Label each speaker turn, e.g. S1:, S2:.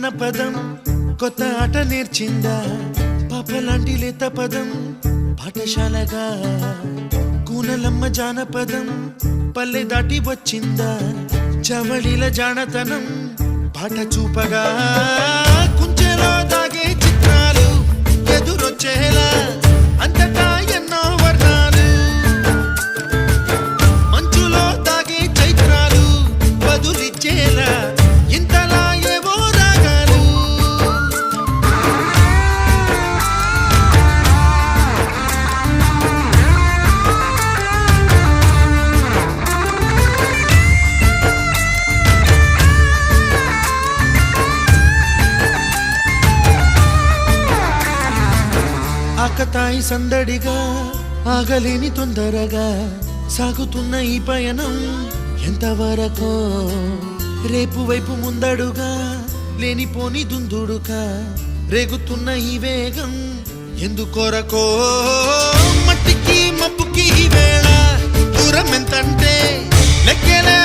S1: అన్న పదం కొత్త ఆట నేర్చిందా పాపలాంటి లేత పదం పాఠశాలగా కూనలమ్మ జానపదం పల్లె దాటి వచ్చిందా చవళిల జానతనం పాట చూపగా కుంచెలో దాగే చిత్రాలు ఎదురొచ్చేలా అంతటా ఎన్నో వర్ణాలు మంచులో దాగే చైత్రాలు బదులిచ్చేలా ఇంతలా ఏవో రాగాలు ఆకతాయి సందడిగా ఆగలేని తొందరగా సాగుతున్న ఈ పయనం ఎంతవరకో రేపు వైపు ముందడుగా లేనిపోని దుందుడుగా రేగుతున్న ఈ వేగం ఎందుకొరకో మట్టికి మబ్బుకి ఈ వేళ దూరం ఎంతంటే లెక్కలే